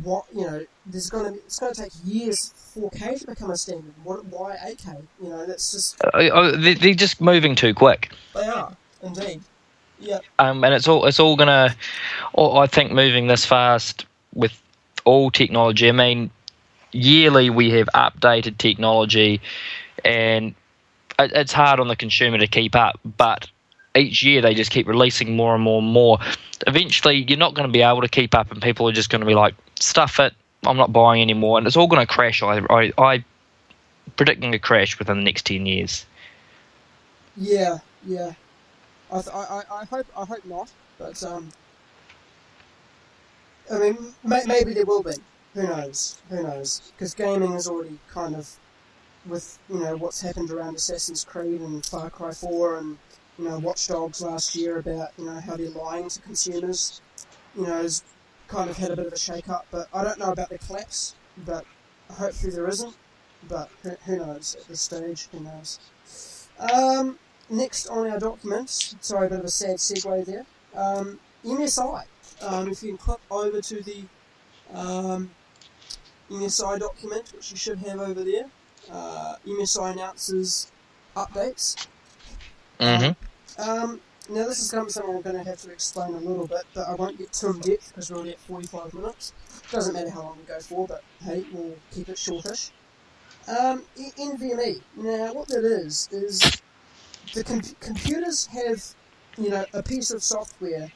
what, it's going to take years for 4K to become a standard. Why 8K? That's just... they're just moving too quick. They are, indeed. Yeah. And it's all going to... I think moving this fast with all technology, I mean, yearly we have updated technology, and it's hard on the consumer to keep up, but each year they just keep releasing more and more and more. Eventually, you're not going to be able to keep up, and people are just going to be like, stuff it, I'm not buying anymore, and it's all going to crash. I predicting a crash within the next 10 years. Yeah. I hope not, but I mean, maybe there will be. Who knows? Because gaming is already kind of, with, you know, what's happened around Assassin's Creed and Far Cry 4 and, you know, Watch Dogs last year about, you know, how they're lying to consumers, you know, has kind of had a bit of a shake-up. But I don't know about the collapse, but hopefully there isn't. But who knows at this stage, who knows. Next on our documents, sorry, a bit of a sad segue there, MSI. If you can click over to the MSI document, which you should have over there, MSI announces updates. Now this is something I'm going to have to explain a little bit, but I won't get too in depth because we're already at 45 minutes. Doesn't matter how long we go for, but hey, we'll keep it shortish. NVMe. Now what that is the computers have, you know, a piece of software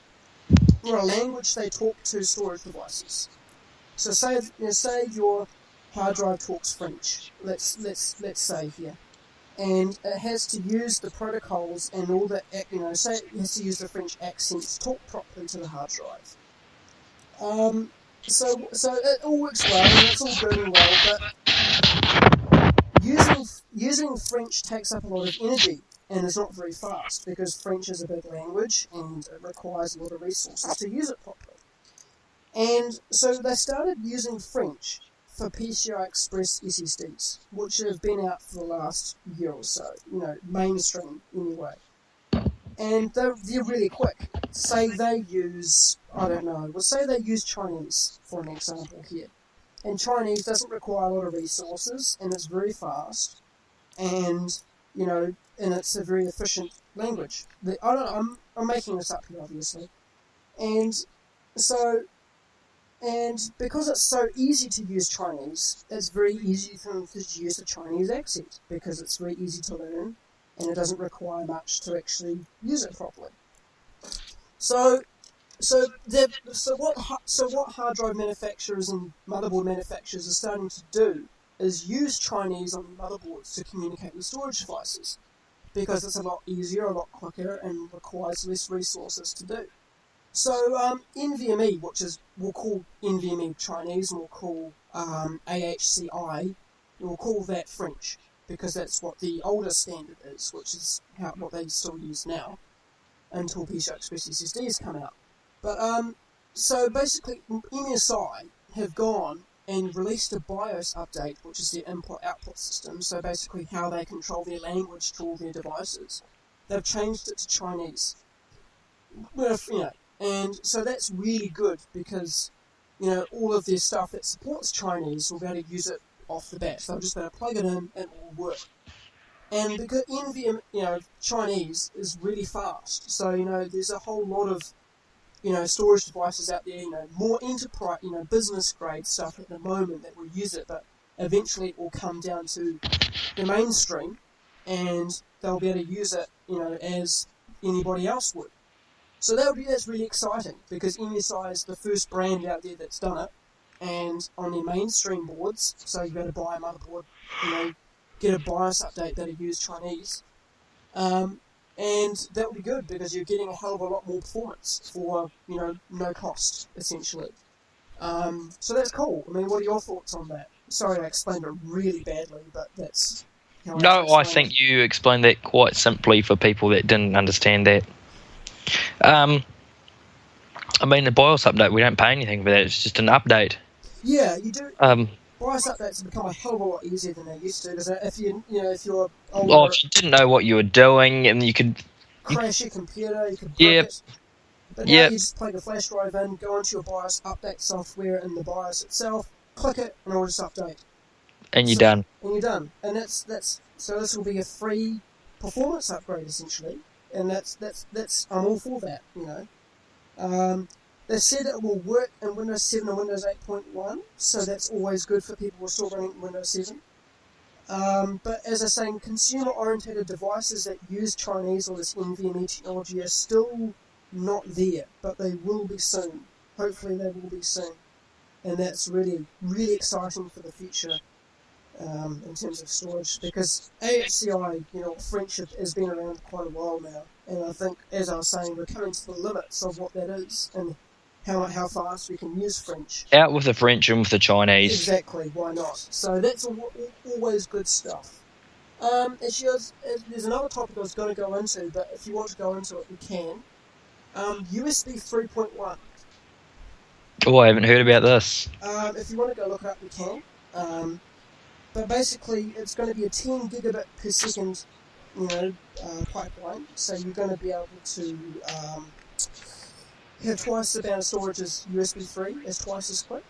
or a language they talk to storage devices. So say your hard drive talks French. Let's say here, and it has to use the protocols and all the, you know, say it has to use the French accents to talk properly to the hard drive. So it all works well and it's all good and well, but using French takes up a lot of energy and is not very fast because French is a big language and it requires a lot of resources to use it properly. And so they started using French for PCI Express SSDs, which have been out for the last year or so, you know, mainstream anyway. And they're really quick. Say they use, I don't know, well, say they use Chinese, for an example here. And Chinese doesn't require a lot of resources, and it's very fast, and, you know, and it's a very efficient language. I'm making this up here, obviously. And so, and because it's so easy to use Chinese, it's very easy for them to use the Chinese accent, because it's very easy to learn, and it doesn't require much to actually use it properly. So what hard drive manufacturers and motherboard manufacturers are starting to do is use Chinese on motherboards to communicate with storage devices, because it's a lot easier, a lot quicker, and requires less resources to do. So NVMe, which is, we'll call NVMe Chinese, and we'll call AHCI, we'll call that French, because that's what the older standard is, which is what they still use now, until PCI Express SSDs come out. But so basically, MSI have gone and released a BIOS update, which is their input-output system, so basically how they control their language to all their devices. They've changed it to Chinese. Well, you know, and so that's really good, because, you know, all of their stuff that supports Chinese will be able to use it off the bat. So I'm just going to plug it in and it will work. And because NVMe, you know, Chinese is really fast, so, you know, there's a whole lot of, you know, storage devices out there, you know, more enterprise, you know, business grade stuff at the moment that will use it, but eventually it will come down to the mainstream, and they'll be able to use it, you know, as anybody else would. So that's really exciting, because MSI is the first brand out there that's done it, and on their mainstream boards, so you've got to buy a motherboard, you know, get a BIOS update that'll use Chinese, and that will be good, because you're getting a hell of a lot more performance for, you know, no cost, essentially. So that's cool. I mean, what are your thoughts on that? Sorry I explained it really badly, but that's how I think you explained that quite simply for people that didn't understand that. I mean, the BIOS update, we don't pay anything for that. It's just an update. Yeah, you do. BIOS updates have become a hell of a lot easier than they used to, because if you're older, if you didn't know what you were doing, and you could crash your computer, you could break it. But now you just plug a flash drive in, go into your BIOS update software in the BIOS itself, click it, and it'll just update. And you're done. And that's so this will be a free performance upgrade, essentially, and that's I'm all for that, you know. They said it will work in Windows 7 and Windows 8.1, so that's always good for people who are still running Windows 7. But as I say, consumer-oriented devices that use Chinese or this NVMe technology are still not there, but they will be soon. Hopefully they will be soon. And that's really, really exciting for the future in terms of storage, because AHCI, friendship has been around quite a while now, and I think, as I was saying, we're coming to the limits of what that is and how fast we can use French. Out with the French and with the Chinese. Exactly, why not? So that's always good stuff. Actually, there's another topic I was going to go into, but if you want to go into it, we can. USB 3.1. Oh, I haven't heard about this. If you want to go look it up, you can. But basically, it's going to be a 10 gigabit per second, pipeline. So you're going to be able to have twice the amount of storage as USB 3, as twice as quick.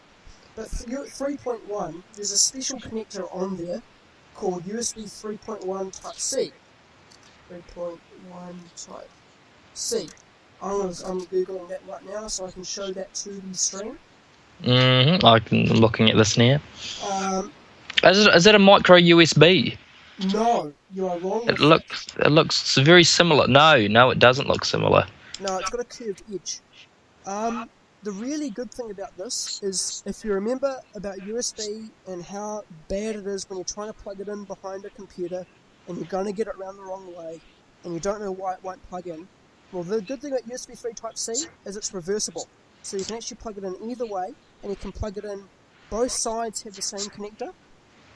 But for 3.1, there's a special connector on there called USB 3.1 Type C. 3.1 Type C. I'm googling that right now so I can show that to the stream. I'm looking at this now. Is it a micro USB? No, you are wrong. It looks very similar. No, it doesn't look similar. No, it's got a curved edge. The really good thing about this is, if you remember about USB and how bad it is when you're trying to plug it in behind a computer and you're going to get it around the wrong way and you don't know why it won't plug in. Well, the good thing about USB 3 Type C is it's reversible. So you can actually plug it in either way, and you can plug it in, both sides have the same connector.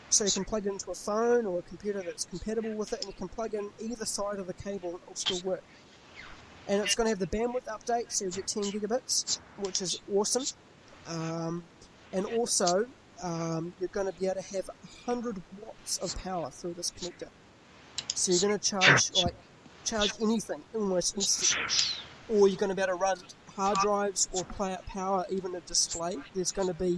So you can plug it into a phone or a computer that's compatible with it, and you can plug in either side of the cable and it'll still work. And it's going to have the bandwidth update, so you get 10 gigabits, which is awesome. And also, you're going to be able to have 100 watts of power through this connector. So you're going to charge anything almost instantly. Or you're going to be able to run hard drives or play out power, even a display. There's going to be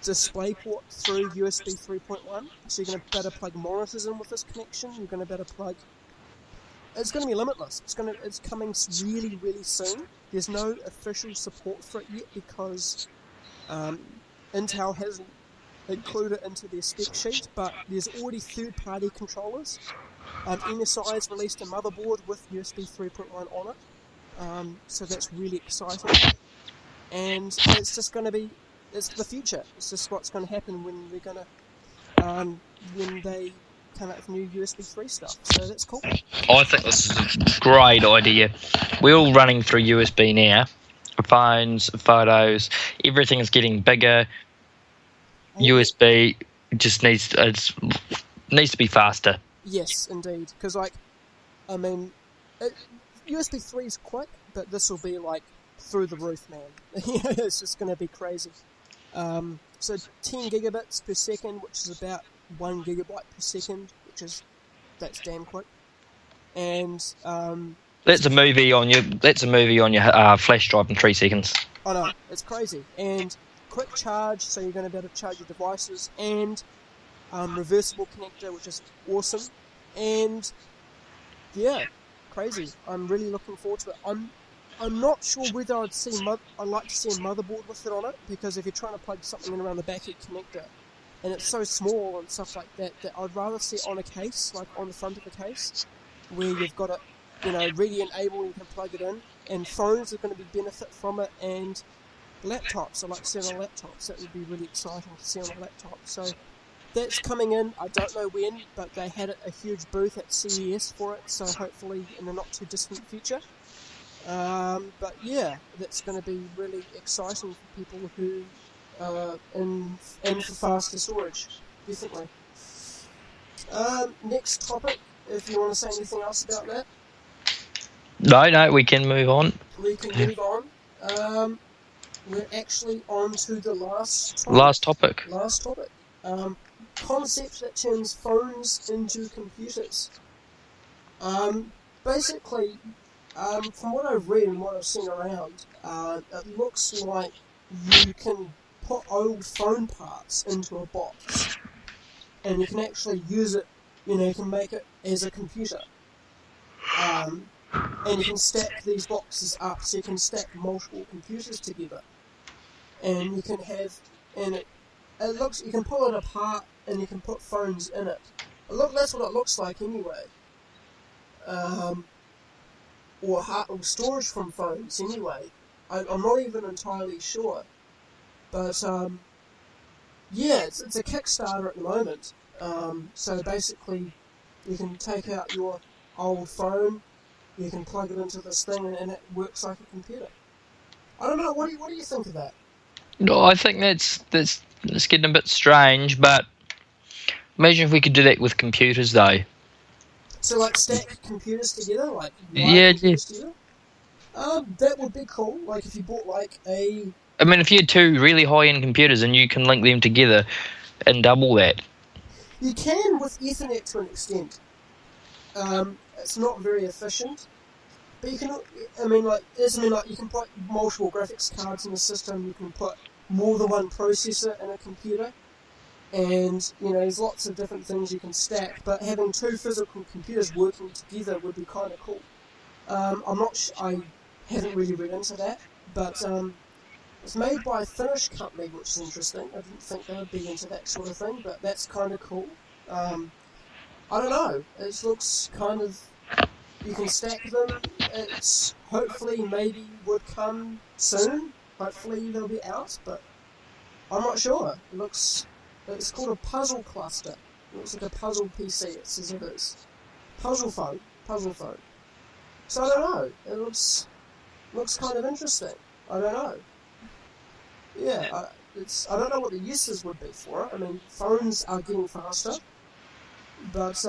display port through USB 3.1, so you're going to be able to plug monitors in with this connection. You're going to be able to plug. It's going to be limitless. It's coming really, really soon. There's no official support for it yet because Intel hasn't included it into their spec sheet, but there's already third-party controllers. MSI has released a motherboard with USB 3.1 on it, so that's really exciting. And it's just going to be, it's the future. It's just what's going to happen when we're going to, when they come out with new USB 3 stuff. So that's cool. I think this is a great idea. We're all running through USB now. Phones, photos, everything is getting bigger. USB just needs to be faster. Yes, indeed. Because, USB 3 is quick, but this will be, through the roof, man. It's just going to be crazy. So 10 gigabits per second, which is about 1 gigabyte per second, that's damn quick. And that's a movie on your flash drive in 3 seconds. I know, it's crazy. And quick charge, so you're going to be able to charge your devices, and reversible connector, which is awesome. And yeah, crazy. I'm really looking forward to it. I'm not sure whether I'd like to see a motherboard with it on it, because if you're trying to plug something in around the back end connector, and it's so small and stuff like that, that I'd rather see it on a case, like on the front of the case, where you've got it, ready and able, you can plug it in, and phones are going to benefit from it, and laptops, I like to see it on laptops. That would be really exciting to see on a laptop. So that's coming in, I don't know when, but they had a huge booth at CES for it, so hopefully in the not too distant future. But yeah, that's going to be really exciting for people who and for faster storage, definitely. Next topic, if you want to say anything else about that. No, we can move on. We can move on. We're actually on to the last topic. Last topic. Concept that turns phones into computers. Basically, from what I've read and what I've seen around, it looks like you can put old phone parts into a box, and you can actually use it, you can make it as a computer. And you can stack these boxes up, so you can stack multiple computers together. And you can have, and it looks, you can pull it apart and you can put phones in it. That's what it looks like anyway. Or storage from phones anyway. I'm not even entirely sure. But yeah, it's a Kickstarter at the moment. So basically, you can take out your old phone, you can plug it into this thing, and it works like a computer. I don't know. What do you think of that? No, I think that's getting a bit strange, but imagine if we could do that with computers, though. So like stack computers together, like Yeah, computers together. That would be cool. Like if you bought like a. I mean, if you had two really high-end computers and you can link them together and double that. You can with Ethernet to an extent. It's not very efficient, but you can. You can put multiple graphics cards in the system. You can put more than one processor in a computer, and there's lots of different things you can stack. But having two physical computers working together would be kind of cool. I haven't really read into that, but it's made by a Finnish company, which is interesting. I didn't think they would be into that sort of thing, but that's kind of cool. I don't know. It looks kind of. You can stack them. It's hopefully maybe would come soon. Hopefully they'll be out, but I'm not sure. It's called a puzzle cluster. It looks like a puzzle PC. It says it is. Puzzle phone. So I don't know. It looks kind of interesting. I don't know. Yeah, I don't know what the uses would be for it. I mean, phones are getting faster, but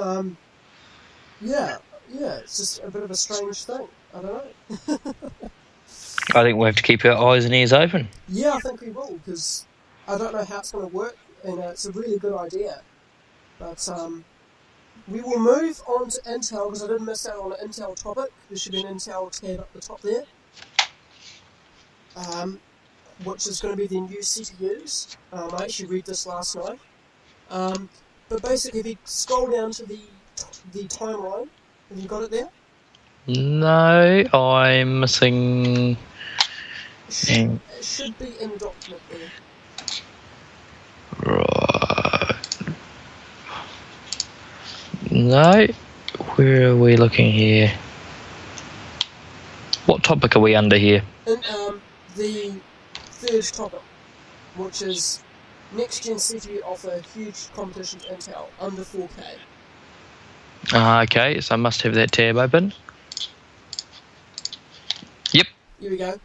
yeah, it's just a bit of a strange thing. I don't know. I think we'll have to keep our eyes and ears open. Yeah, I think we will, because I don't know how it's going to work, and it's a really good idea. But we will move on to Intel, because I did miss out on an Intel topic. There should be an Intel tab up the top there. Which is going to be the new CPUs. I actually read this last night. But basically, if you scroll down to the timeline, have you got it there? No, I'm missing. It should be in the document there. Right. No, where are we looking here? What topic are we under here? The third topic, which is next-gen CPU offer huge competition to Intel, under 4K. Okay, so I must have that tab open. Yep. Here we go.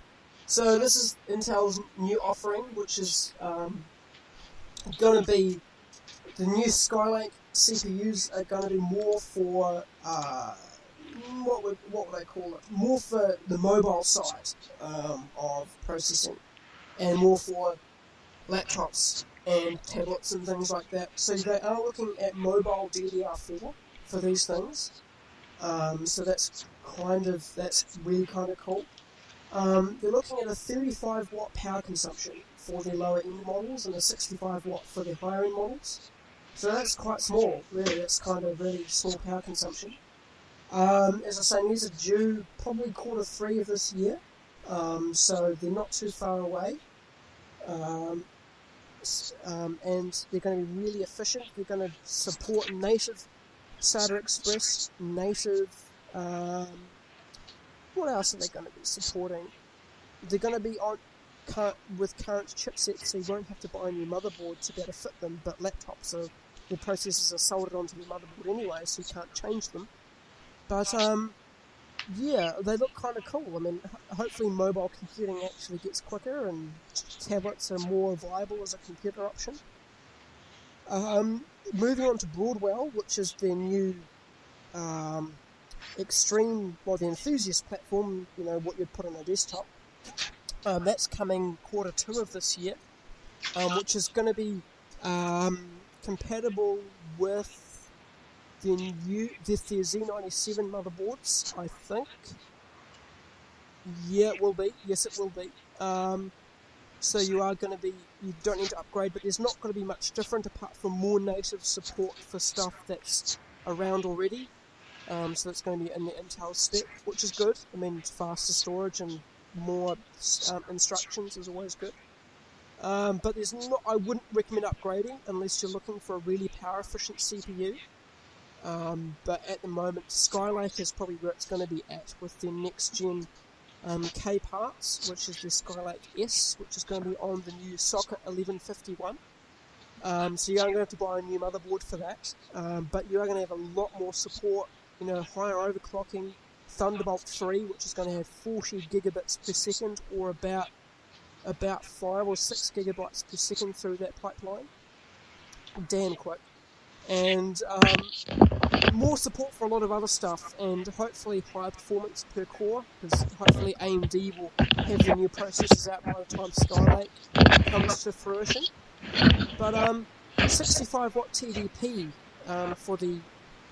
So this is Intel's new offering, which is going to be the new Skylake CPUs are going to be more for what would they call it? More for the mobile side of processing, and more for laptops and tablets and things like that. So they are looking at mobile DDR4 for these things. So that's really kind of cool. They're looking at a 35 watt power consumption for the lower end models and a 65 watt for the higher end models. So that's quite small, really. That's kind of really small power consumption. As I say, these are due probably Q3 of this year, so they're not too far away. And they're going to be really efficient. They're going to support native SATA Express, native. What else are they going to be supporting? They're going to be with current chipsets, so you won't have to buy a new motherboard to be able to fit them. But laptops the processors are soldered onto the motherboard anyway, so you can't change them. But yeah, they look kind of cool. I mean, hopefully mobile computing actually gets quicker and tablets are more viable as a computer option. Moving on to Broadwell, which is their new the enthusiast platform, what you'd put on a desktop. That's coming Q2 of this year, which is going to be compatible with the Z97 motherboards, I think. Yeah, it will be. Yes, it will be. So you don't need to upgrade, but there's not going to be much different apart from more native support for stuff that's around already. So that's going to be in the Intel spec, which is good. I mean, faster storage and more instructions is always good. But there's not. I wouldn't recommend upgrading unless you're looking for a really power efficient CPU. But at the moment, Skylake is probably where it's going to be at with their next gen K parts, which is the Skylake S, which is going to be on the new socket 1151. So you are going to have to buy a new motherboard for that, but you are going to have a lot more support, higher overclocking, Thunderbolt 3, which is going to have 40 gigabits per second, or about 5 or 6 gigabytes per second through that pipeline. Damn quick. And more support for a lot of other stuff, and hopefully higher performance per core, because hopefully AMD will have their new processors out by the time Skylake comes to fruition. But 65 watt TDP for the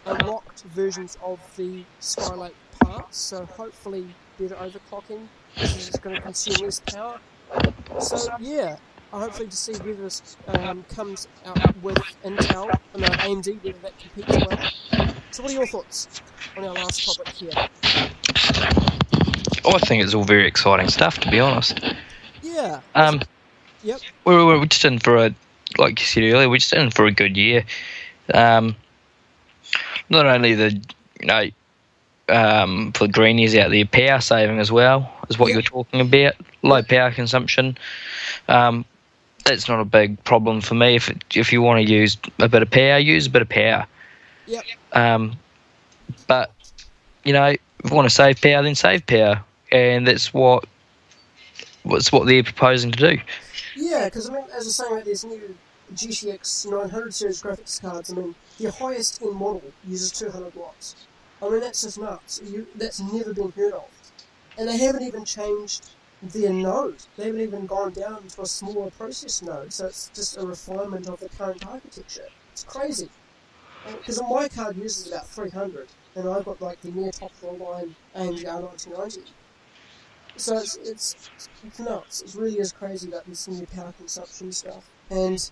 unlocked versions of the Skylake parts, so hopefully better overclocking, because it's going to consume less power. So yeah, I hopefully to see whether this comes out with Intel, AMD, whether that competes well. So what are your thoughts on our last topic here? I think it's all very exciting stuff, to be honest. Yeah. Yep. We're just in for like you said earlier, we're just in for a good year. Not only the, for the greenies out there, power saving as well is what you're talking about. Low power consumption. That's not a big problem for me. If you want to use a bit of power, use a bit of power. Yep. But if you want to save power, then save power, and that's what they're proposing to do. Yeah, because as I was saying about these new GTX 900 series graphics cards, the highest end model uses 200 watts. That's just nuts. That's never been heard of. And they haven't even changed their node. They haven't even gone down to a smaller process node, so it's just a refinement of the current architecture. It's crazy. Because my card uses about 300, and I've got the near top of the line AMD R1990. So it's nuts. It really is crazy about this new power consumption stuff. And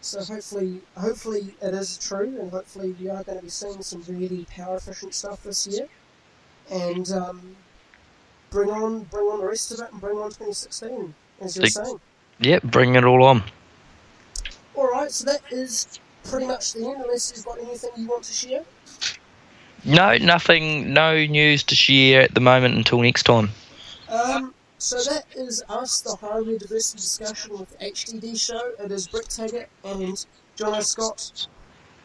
so hopefully it is true, and hopefully we are going to be seeing some really power efficient stuff this year. And bring on the rest of it, and bring on 2016, as you're saying. Yep, bring it all on. Alright, so that is pretty much the end, unless you've got anything you want to share? No, nothing, no news to share at the moment until next time. So that is us, the Hardware Diversity Discussion with H.D.D show. It is Brett Taggart and John Scott.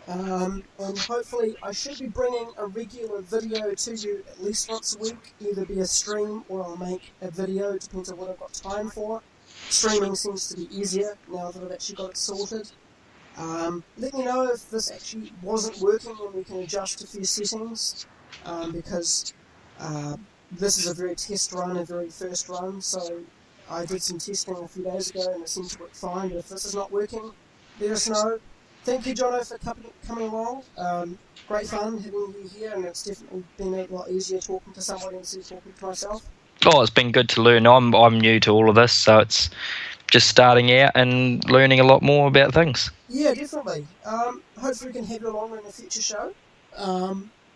And hopefully I should be bringing a regular video to you at least once a week, either be a stream or I'll make a video, depends on what I've got time for. Streaming seems to be easier now that I've actually got it sorted. Let me know if this actually wasn't working and we can adjust a few settings, because this is a very test run, a very first run, so I did some testing a few days ago and it seemed to work fine, but if this is not working, let us know. Thank you, Jono, for coming along. Great fun having you here, and it's definitely been a lot easier talking to somebody instead of talking to myself. Oh, it's been good to learn. I'm new to all of this, so it's just starting out and learning a lot more about things. Yeah, definitely. Hopefully we can have you along in a future show.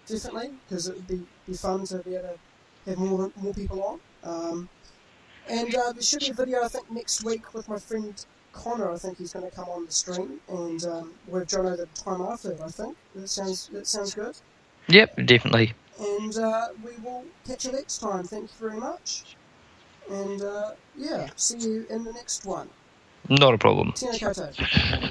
Definitely, because it would be fun to be able to have more people on. And there should be a video, I think, next week with my friend Connor. I think he's going to come on the stream, and we'll have Jono the time after it, I think. That sounds good. Yep, definitely. And we will catch you next time. Thank you very much. And see you in the next one. Not a problem. Tēnā koutou.